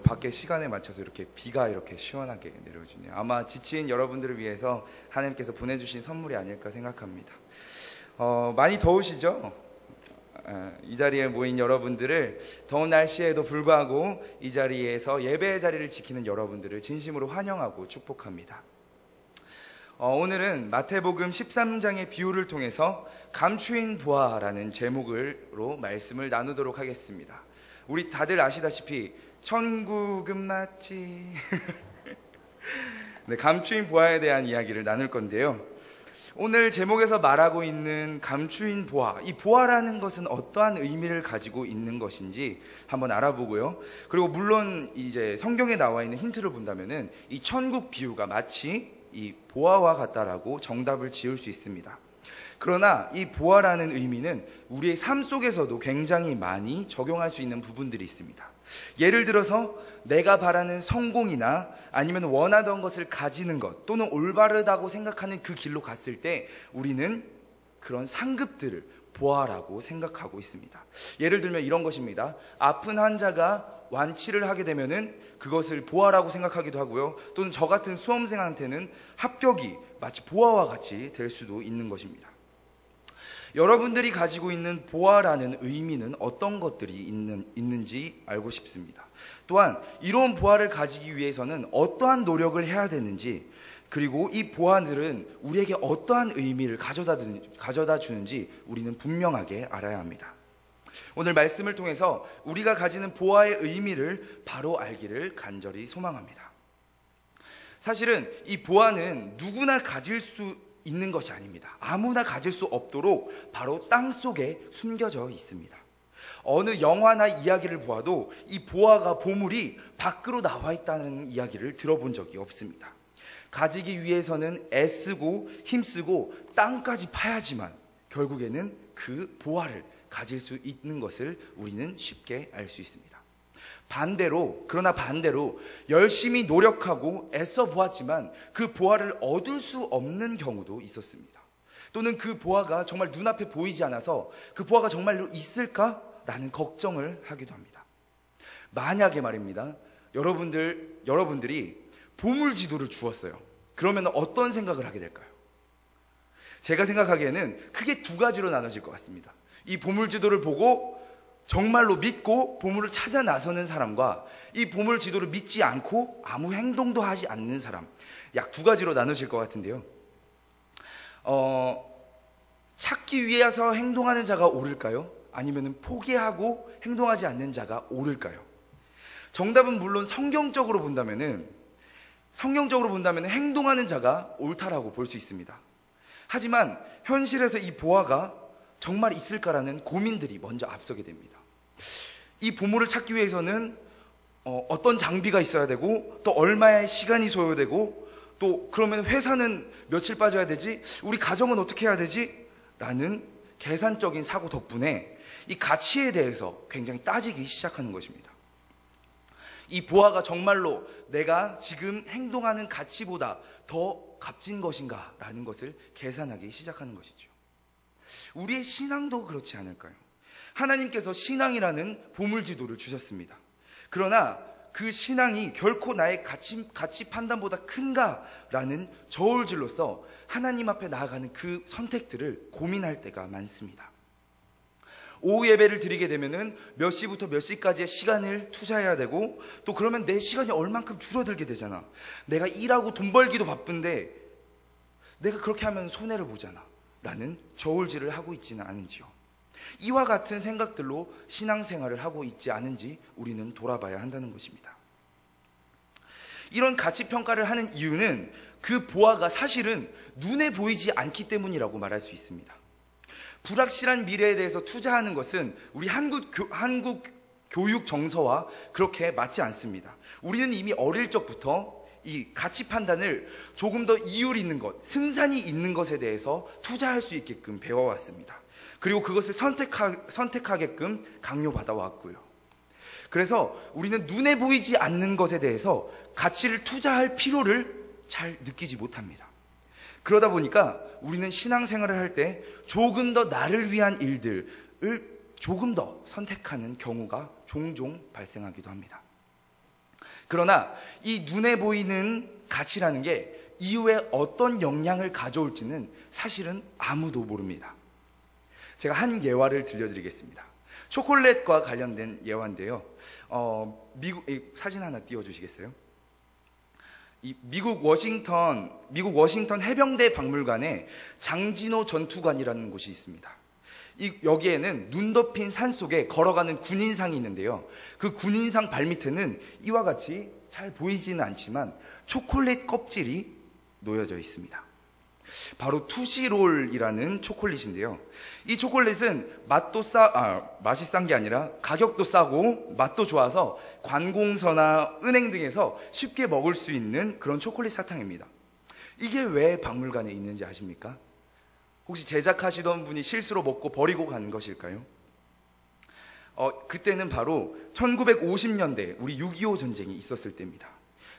밖에 시간에 맞춰서 이렇게 비가 이렇게 시원하게 내려주네요. 아마 지친 여러분들을 위해서 하나님께서 보내주신 선물이 아닐까 생각합니다. 많이 더우시죠? 이 자리에 모인 여러분들을, 더운 날씨에도 불구하고 이 자리에서 예배의 자리를 지키는 여러분들을 진심으로 환영하고 축복합니다. 오늘은 마태복음 13장의 비유를 통해서 감추인 보아라는 제목으로 말씀을 나누도록 하겠습니다. 우리 다들 아시다시피 천국은 맞지 네, 감추인 보아에 대한 이야기를 나눌 건데요. 오늘 제목에서 말하고 있는 감추인 보아, 이 보아라는 것은 어떠한 의미를 가지고 있는 것인지 한번 알아보고요. 그리고 물론 이제 성경에 나와 있는 힌트를 본다면은 이 천국 비유가 마치 이 보아와 같다라고 정답을 지을 수 있습니다. 그러나 이 보아라는 의미는 우리의 삶 속에서도 굉장히 많이 적용할 수 있는 부분들이 있습니다. 예를 들어서 내가 바라는 성공이나 아니면 원하던 것을 가지는 것, 또는 올바르다고 생각하는 그 길로 갔을 때 우리는 그런 상급들을 보아라고 생각하고 있습니다. 예를 들면 이런 것입니다. 아픈 환자가 완치를 하게 되면은 그것을 보아라고 생각하기도 하고요. 또는 저 같은 수험생한테는 합격이 마치 보아와 같이 될 수도 있는 것입니다. 여러분들이 가지고 있는 보아라는 의미는 어떤 것들이 있는지 알고 싶습니다. 또한 이런 보아를 가지기 위해서는 어떠한 노력을 해야 되는지, 그리고 이 보아들은 우리에게 어떠한 의미를 가져다 주는지 우리는 분명하게 알아야 합니다. 오늘 말씀을 통해서 우리가 가지는 보아의 의미를 바로 알기를 간절히 소망합니다. 사실은 이 보아는 누구나 가질 수 있는 것이 아닙니다. 아무나 가질 수 없도록 바로 땅 속에 숨겨져 있습니다. 어느 영화나 이야기를 보아도 이 보아가, 보물이 밖으로 나와 있다는 이야기를 들어본 적이 없습니다. 가지기 위해서는 애쓰고 힘쓰고 땅까지 파야지만 결국에는 그 보아를 가질 수 있는 것을 우리는 쉽게 알 수 있습니다. 그러나 반대로 열심히 노력하고 애써 보았지만 그 보아를 얻을 수 없는 경우도 있었습니다. 또는 그 보아가 정말 눈앞에 보이지 않아서 그 보아가 정말로 있을까라는 걱정을 하기도 합니다. 만약에 말입니다, 여러분들이 보물지도를 주었어요. 그러면 어떤 생각을 하게 될까요? 제가 생각하기에는 크게 두 가지로 나눠질 것 같습니다. 이 보물지도를 보고 정말로 믿고 보물을 찾아 나서는 사람과 이 보물지도를 믿지 않고 아무 행동도 하지 않는 사람, 약 두 가지로 나눠질 것 같은데요. 찾기 위해서 행동하는 자가 옳을까요? 아니면 포기하고 행동하지 않는 자가 옳을까요? 정답은 물론 성경적으로 본다면 행동하는 자가 옳다라고 볼 수 있습니다. 하지만 현실에서 이 보아가 정말 있을까라는 고민들이 먼저 앞서게 됩니다. 이 보물을 찾기 위해서는 어떤 장비가 있어야 되고, 또 얼마의 시간이 소요되고, 또 그러면 회사는 며칠 빠져야 되지? 우리 가정은 어떻게 해야 되지? 라는 계산적인 사고 덕분에 이 가치에 대해서 굉장히 따지기 시작하는 것입니다. 이 보아가 정말로 내가 지금 행동하는 가치보다 더 값진 것인가? 라는 것을 계산하기 시작하는 것이죠. 우리의 신앙도 그렇지 않을까요? 하나님께서 신앙이라는 보물지도를 주셨습니다. 그러나 그 신앙이 결코 나의 가치 판단보다 큰가라는 저울질로서 하나님 앞에 나아가는 그 선택들을 고민할 때가 많습니다. 오후 예배를 드리게 되면은 몇 시부터 몇 시까지의 시간을 투자해야 되고, 또 그러면 내 시간이 얼만큼 줄어들게 되잖아. 내가 일하고 돈 벌기도 바쁜데 내가 그렇게 하면 손해를 보잖아 라는 저울질을 하고 있지는 않은지요. 이와 같은 생각들로 신앙생활을 하고 있지 않은지 우리는 돌아봐야 한다는 것입니다. 이런 가치평가를 하는 이유는 그 보아가 사실은 눈에 보이지 않기 때문이라고 말할 수 있습니다. 불확실한 미래에 대해서 투자하는 것은 우리 한국 교육 정서와 그렇게 맞지 않습니다. 우리는 이미 어릴 적부터 이 가치 판단을 조금 더 이율 있는 것, 승산이 있는 것에 대해서 투자할 수 있게끔 배워왔습니다. 그리고 그것을 선택하게끔 강요받아 왔고요. 그래서 우리는 눈에 보이지 않는 것에 대해서 가치를 투자할 필요를 잘 느끼지 못합니다. 그러다 보니까 우리는 신앙생활을 할 때 조금 더 나를 위한 일들을 조금 더 선택하는 경우가 종종 발생하기도 합니다. 그러나 이 눈에 보이는 가치라는 게 이후에 어떤 영향을 가져올지는 사실은 아무도 모릅니다. 제가 한 예화를 들려드리겠습니다. 초콜릿과 관련된 예화인데요. 미국 사진 하나 띄워주시겠어요? 미국 워싱턴 해병대 박물관에 장진호 전투관이라는 곳이 있습니다. 여기에는 눈 덮인 산 속에 걸어가는 군인상이 있는데요. 그 군인상 발밑에는 이와 같이 잘 보이지는 않지만 초콜릿 껍질이 놓여져 있습니다. 바로 투시롤이라는 초콜릿인데요. 이 초콜릿은 맛이 싼 게 아니라 가격도 싸고 맛도 좋아서 관공서나 은행 등에서 쉽게 먹을 수 있는 그런 초콜릿 사탕입니다. 이게 왜 박물관에 있는지 아십니까? 혹시 제작하시던 분이 실수로 먹고 버리고 간 것일까요? 그때는 바로 1950년대 우리 6.25 전쟁이 있었을 때입니다.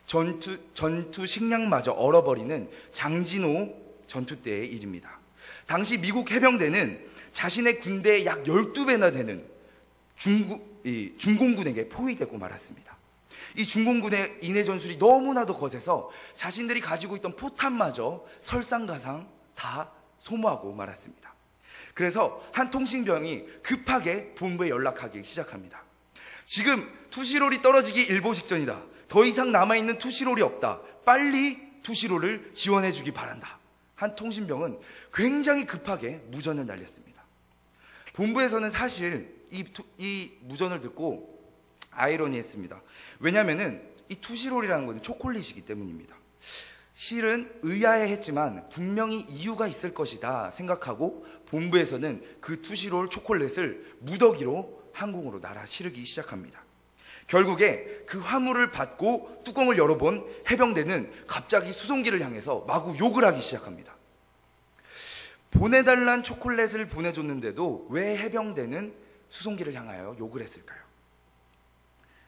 전투 식량마저 얼어버리는 장진호 전투 때의 일입니다. 당시 미국 해병대는 자신의 군대의 약 12배나 되는 중공군에게 포위되고 말았습니다. 이 중공군의 인해 전술이 너무나도 거세서 자신들이 가지고 있던 포탄마저 설상가상 다 소모하고 말았습니다. 그래서 한 통신병이 급하게 본부에 연락하기 시작합니다. 지금 투시롤이 떨어지기 일보 직전이다. 더 이상 남아있는 투시롤이 없다. 빨리 투시롤을 지원해주기 바란다. 한 통신병은 굉장히 급하게 무전을 날렸습니다. 본부에서는 사실 이 무전을 듣고 아이러니했습니다. 왜냐하면 이 투시롤이라는 것은 초콜릿이기 때문입니다. 실은 의아해했지만 분명히 이유가 있을 것이다 생각하고 본부에서는 그 투시롤 초콜릿을 무더기로 항공으로 날아 실으기 시작합니다. 결국에 그 화물을 받고 뚜껑을 열어본 해병대는 갑자기 수송기를 향해서 마구 욕을 하기 시작합니다. 보내달란 초콜릿을 보내줬는데도 왜 해병대는 수송기를 향하여 욕을 했을까요?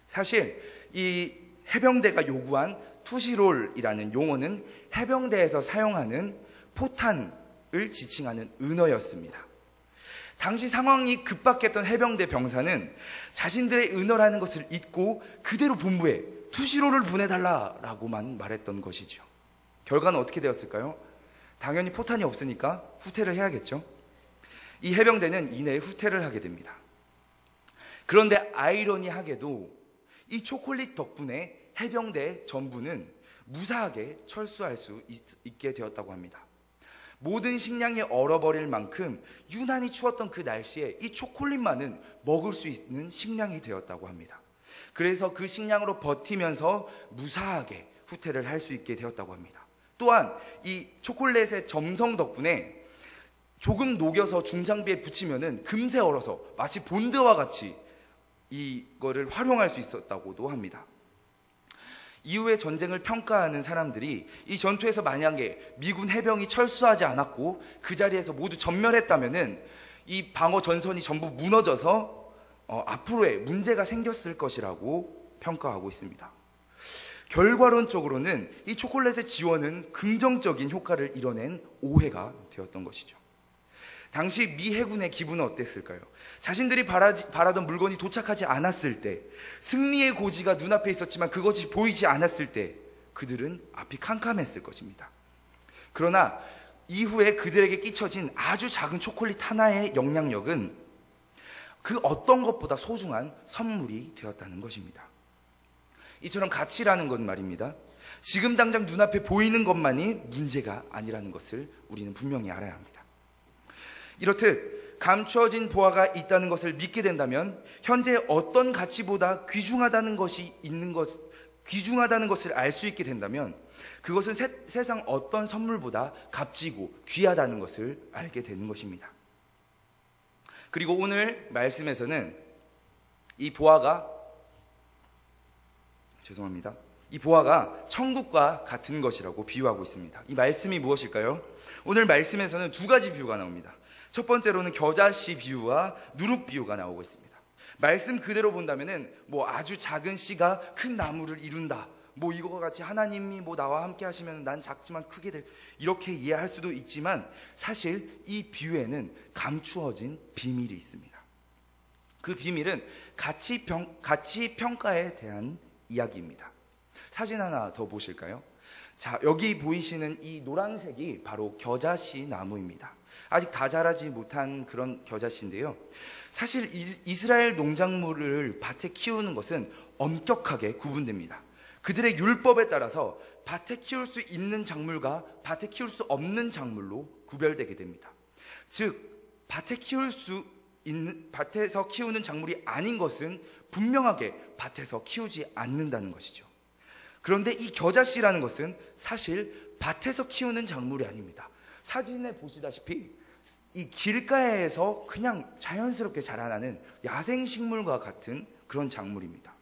사실 이 해병대가 요구한 투시롤이라는 용어는 해병대에서 사용하는 포탄을 지칭하는 은어였습니다. 당시 상황이 급박했던 해병대 병사는 자신들의 은어라는 것을 잊고 그대로 본부에 투시롤을 보내달라라고만 말했던 것이죠. 결과는 어떻게 되었을까요? 당연히 포탄이 없으니까 후퇴를 해야겠죠. 이 해병대는 이내에 후퇴를 하게 됩니다. 그런데 아이러니하게도 이 초콜릿 덕분에 해병대 전부는 무사하게 철수할 수 있게 되었다고 합니다. 모든 식량이 얼어버릴 만큼 유난히 추웠던 그 날씨에 이 초콜릿만은 먹을 수 있는 식량이 되었다고 합니다. 그래서 그 식량으로 버티면서 무사하게 후퇴를 할 수 있게 되었다고 합니다. 또한 이 초콜릿의 점성 덕분에 조금 녹여서 중장비에 붙이면은 금세 얼어서 마치 본드와 같이 이거를 활용할 수 있었다고도 합니다. 이후에 전쟁을 평가하는 사람들이 이 전투에서 만약에 미군 해병이 철수하지 않았고 그 자리에서 모두 전멸했다면은 이 방어 전선이 전부 무너져서 앞으로의 문제가 생겼을 것이라고 평가하고 있습니다. 결과론적으로는 이 초콜릿의 지원은 긍정적인 효과를 이뤄낸 오해가 되었던 것이죠. 당시 미 해군의 기분은 어땠을까요? 자신들이 바라던 물건이 도착하지 않았을 때, 승리의 고지가 눈앞에 있었지만 그것이 보이지 않았을 때 그들은 앞이 캄캄했을 것입니다. 그러나 이후에 그들에게 끼쳐진 아주 작은 초콜릿 하나의 영향력은 그 어떤 것보다 소중한 선물이 되었다는 것입니다. 이처럼 가치라는 건 말입니다. 지금 당장 눈앞에 보이는 것만이 문제가 아니라는 것을 우리는 분명히 알아야 합니다. 이렇듯 감추어진 보화가 있다는 것을 믿게 된다면 현재 어떤 가치보다 귀중하다는 것을 알 수 있게 된다면 그것은 세상 어떤 선물보다 값지고 귀하다는 것을 알게 되는 것입니다. 그리고 오늘 말씀에서는 이 보화가 천국과 같은 것이라고 비유하고 있습니다. 이 말씀이 무엇일까요? 오늘 말씀에서는 두 가지 비유가 나옵니다. 첫 번째로는 겨자씨 비유와 누룩 비유가 나오고 있습니다. 말씀 그대로 본다면은 아주 작은 씨가 큰 나무를 이룬다. 이거와 같이 하나님이 나와 함께 하시면 난 작지만 크게 될, 이렇게 이해할 수도 있지만 사실 이 비유에는 감추어진 비밀이 있습니다. 그 비밀은 가치 평가에 대한 이야기입니다. 사진 하나 더 보실까요? 자, 여기 보이시는 이 노란색이 바로 겨자씨 나무입니다. 아직 다 자라지 못한 그런 겨자씨인데요. 사실 이스라엘 농작물을 밭에 키우는 것은 엄격하게 구분됩니다. 그들의 율법에 따라서 밭에 키울 수 있는 작물과 밭에 키울 수 없는 작물로 구별되게 됩니다. 즉, 밭에서 키우는 작물이 아닌 것은 분명하게 밭에서 키우지 않는다는 것이죠. 그런데 이 겨자씨라는 것은 사실 밭에서 키우는 작물이 아닙니다. 사진에 보시다시피 이 길가에서 그냥 자연스럽게 자라나는 야생식물과 같은 그런 작물입니다.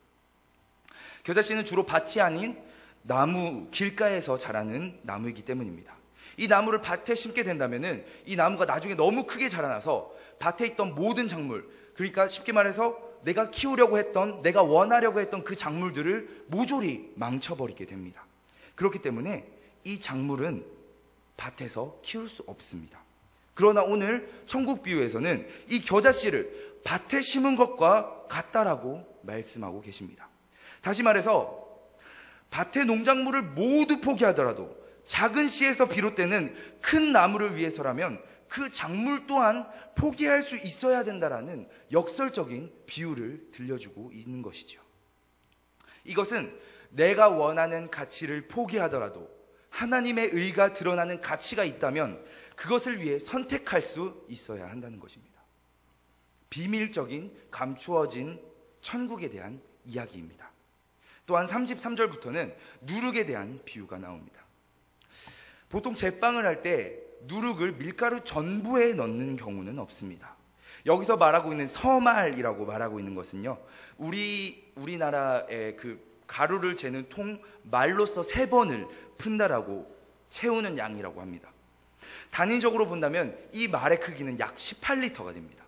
겨자씨는 주로 밭이 아닌 나무, 길가에서 자라는 나무이기 때문입니다. 이 나무를 밭에 심게 된다면 이 나무가 나중에 너무 크게 자라나서 밭에 있던 모든 작물, 그러니까 쉽게 말해서 내가 키우려고 했던, 내가 원하려고 했던 그 작물들을 모조리 망쳐버리게 됩니다. 그렇기 때문에 이 작물은 밭에서 키울 수 없습니다. 그러나 오늘 천국 비유에서는 이 겨자씨를 밭에 심은 것과 같다라고 말씀하고 계십니다. 다시 말해서 밭의 농작물을 모두 포기하더라도 작은 씨에서 비롯되는 큰 나무를 위해서라면 그 작물 또한 포기할 수 있어야 된다라는 역설적인 비유를 들려주고 있는 것이죠. 이것은 내가 원하는 가치를 포기하더라도 하나님의 의가 드러나는 가치가 있다면 그것을 위해 선택할 수 있어야 한다는 것입니다. 비밀적인 감추어진 천국에 대한 이야기입니다. 또한 33절부터는 누룩에 대한 비유가 나옵니다. 보통 제빵을 할 때 누룩을 밀가루 전부에 넣는 경우는 없습니다. 여기서 말하고 있는 서말이라고 말하고 있는 것은요, 우리나라의 그 가루를 재는 통 말로써 3번을 푼다라고 채우는 양이라고 합니다. 단위적으로 본다면 이 말의 크기는 약 18리터가 됩니다.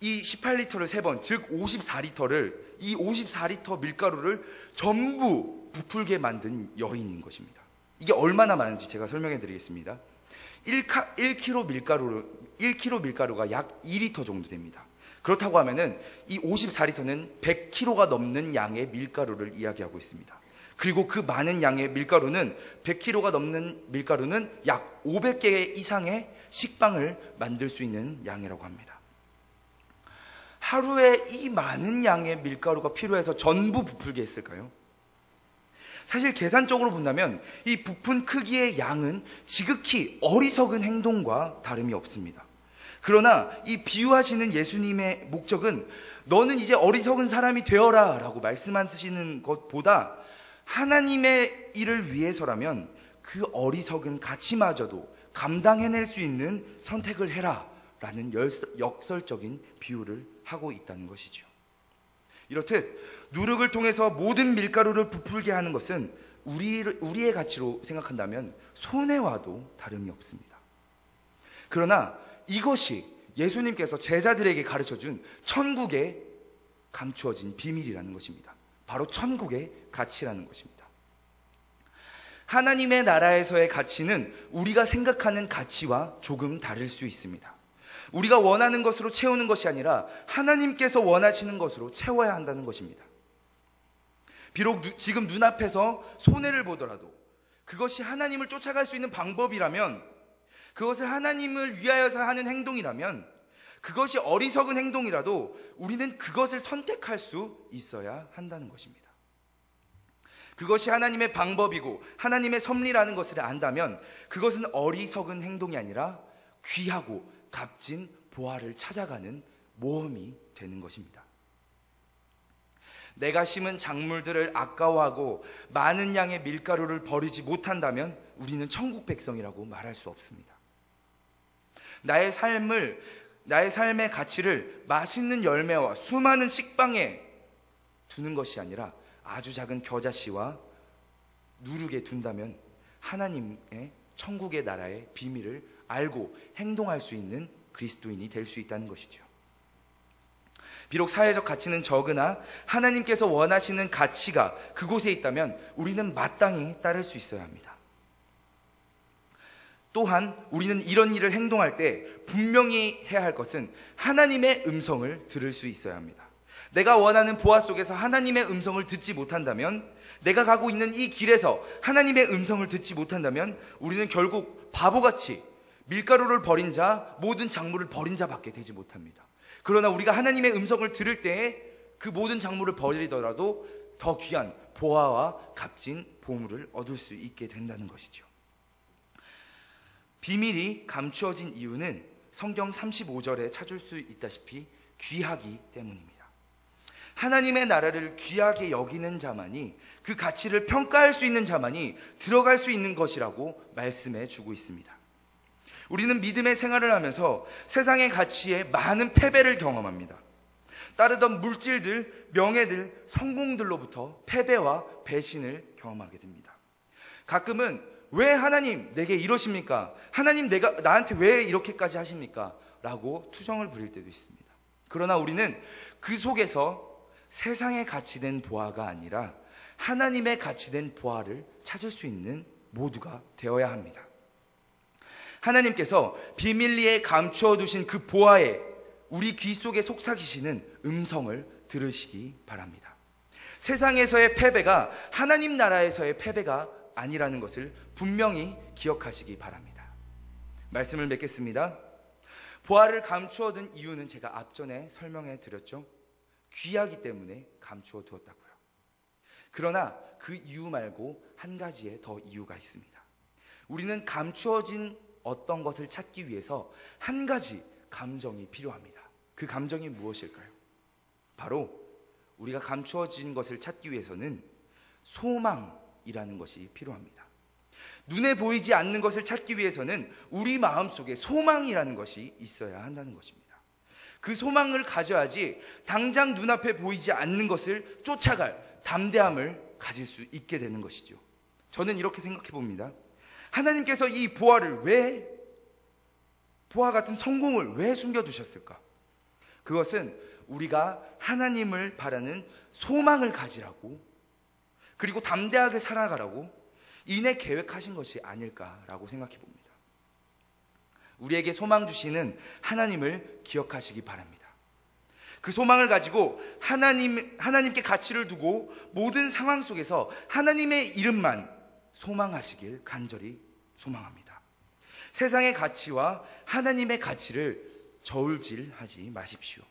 이 18리터를 3번, 즉 54리터를, 이 54리터 밀가루를 전부 부풀게 만든 여인인 것입니다. 이게 얼마나 많은지 제가 설명해 드리겠습니다. 1kg 밀가루가 약 2리터 정도 됩니다. 그렇다고 하면은 이 54리터는 100kg가 넘는 양의 밀가루를 이야기하고 있습니다. 그리고 그 많은 양의 밀가루는 100kg가 넘는 밀가루는 약 500개 이상의 식빵을 만들 수 있는 양이라고 합니다. 하루에 이 많은 양의 밀가루가 필요해서 전부 부풀게 했을까요? 사실 계산적으로 본다면 이 부푼 크기의 양은 지극히 어리석은 행동과 다름이 없습니다. 그러나 이 비유하시는 예수님의 목적은 너는 이제 어리석은 사람이 되어라 라고 말씀하시는 것보다 하나님의 일을 위해서라면 그 어리석은 가치마저도 감당해낼 수 있는 선택을 해라 라는 역설적인 비유를 하고 있다는 것이죠. 이렇듯 누룩을 통해서 모든 밀가루를 부풀게 하는 것은 우리의 가치로 생각한다면 손해와도 다름이 없습니다. 그러나 이것이 예수님께서 제자들에게 가르쳐준 천국에 감추어진 비밀이라는 것입니다. 바로 천국의 가치라는 것입니다. 하나님의 나라에서의 가치는 우리가 생각하는 가치와 조금 다를 수 있습니다. 우리가 원하는 것으로 채우는 것이 아니라 하나님께서 원하시는 것으로 채워야 한다는 것입니다. 비록 지금 눈앞에서 손해를 보더라도 그것이 하나님을 쫓아갈 수 있는 방법이라면, 그것을 하나님을 위하여서 하는 행동이라면, 그것이 어리석은 행동이라도 우리는 그것을 선택할 수 있어야 한다는 것입니다. 그것이 하나님의 방법이고 하나님의 섭리라는 것을 안다면 그것은 어리석은 행동이 아니라 귀하고 값진 보화를 찾아가는 모험이 되는 것입니다. 내가 심은 작물들을 아까워하고 많은 양의 밀가루를 버리지 못한다면 우리는 천국 백성이라고 말할 수 없습니다. 나의 삶의 가치를 맛있는 열매와 수많은 식빵에 두는 것이 아니라 아주 작은 겨자씨와 누룩에 둔다면 하나님의 천국의 나라의 비밀을 알고 행동할 수 있는 그리스도인이 될 수 있다는 것이죠. 비록 사회적 가치는 적으나 하나님께서 원하시는 가치가 그곳에 있다면 우리는 마땅히 따를 수 있어야 합니다. 또한 우리는 이런 일을 행동할 때 분명히 해야 할 것은 하나님의 음성을 들을 수 있어야 합니다. 내가 원하는 보아 속에서 하나님의 음성을 듣지 못한다면, 내가 가고 있는 이 길에서 하나님의 음성을 듣지 못한다면 우리는 결국 바보같이 밀가루를 버린 자, 모든 작물을 버린 자밖에 되지 못합니다. 그러나 우리가 하나님의 음성을 들을 때에 그 모든 작물을 버리더라도 더 귀한 보아와 값진 보물을 얻을 수 있게 된다는 것이죠. 비밀이 감추어진 이유는 성경 35절에 찾을 수 있다시피 귀하기 때문입니다. 하나님의 나라를 귀하게 여기는 자만이, 그 가치를 평가할 수 있는 자만이 들어갈 수 있는 것이라고 말씀해 주고 있습니다. 우리는 믿음의 생활을 하면서 세상의 가치에 많은 패배를 경험합니다. 따르던 물질들, 명예들, 성공들로부터 패배와 배신을 경험하게 됩니다. 가끔은 왜 하나님 내게 이러십니까? 하나님 나한테 왜 이렇게까지 하십니까? 라고 투정을 부릴 때도 있습니다. 그러나 우리는 그 속에서 세상에 가치된 보아가 아니라 하나님의 가치된 보아를 찾을 수 있는 모두가 되어야 합니다. 하나님께서 비밀리에 감추어 두신 그 보아에 우리 귀 속에 속삭이시는 음성을 들으시기 바랍니다. 세상에서의 패배가 하나님 나라에서의 패배가 아니라는 것을 분명히 기억하시기 바랍니다. 말씀을 맺겠습니다. 보아를 감추어 둔 이유는 제가 앞전에 설명해 드렸죠. 귀하기 때문에 감추어 두었다고요. 그러나 그 이유 말고 한 가지의 더 이유가 있습니다. 우리는 감추어진 어떤 것을 찾기 위해서 한 가지 감정이 필요합니다. 그 감정이 무엇일까요? 바로 우리가 감추어진 것을 찾기 위해서는 소망이라는 것이 필요합니다. 눈에 보이지 않는 것을 찾기 위해서는 우리 마음속에 소망이라는 것이 있어야 한다는 것입니다. 그 소망을 가져야지 당장 눈앞에 보이지 않는 것을 쫓아갈 담대함을 가질 수 있게 되는 것이죠. 저는 이렇게 생각해 봅니다. 하나님께서 이 보아 같은 성공을 왜 숨겨두셨을까? 그것은 우리가 하나님을 바라는 소망을 가지라고, 그리고 담대하게 살아가라고 이내 계획하신 것이 아닐까라고 생각해 봅니다. 우리에게 소망 주시는 하나님을 기억하시기 바랍니다. 그 소망을 가지고 하나님께 가치를 두고 모든 상황 속에서 하나님의 이름만 소망하시길 간절히 소망합니다. 세상의 가치와 하나님의 가치를 저울질하지 마십시오.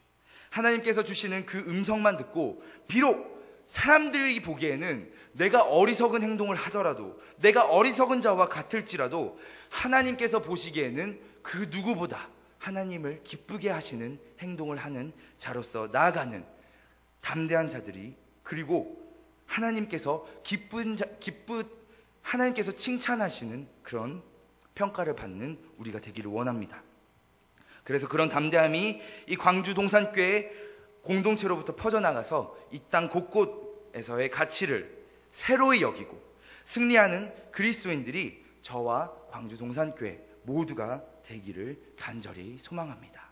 하나님께서 주시는 그 음성만 듣고, 비록 사람들이 보기에는 내가 어리석은 행동을 하더라도, 내가 어리석은 자와 같을지라도 하나님께서 보시기에는 그 누구보다 하나님을 기쁘게 하시는 행동을 하는 자로서 나아가는 담대한 자들이, 그리고 하나님께서 하나님께서 칭찬하시는 그런 평가를 받는 우리가 되기를 원합니다. 그래서 그런 담대함이 이 광주 동산교회 공동체로부터 퍼져나가서 이 땅 곳곳에서의 가치를 새로이 여기고 승리하는 그리스도인들이 저와 광주 동산교회 모두가 되기를 간절히 소망합니다.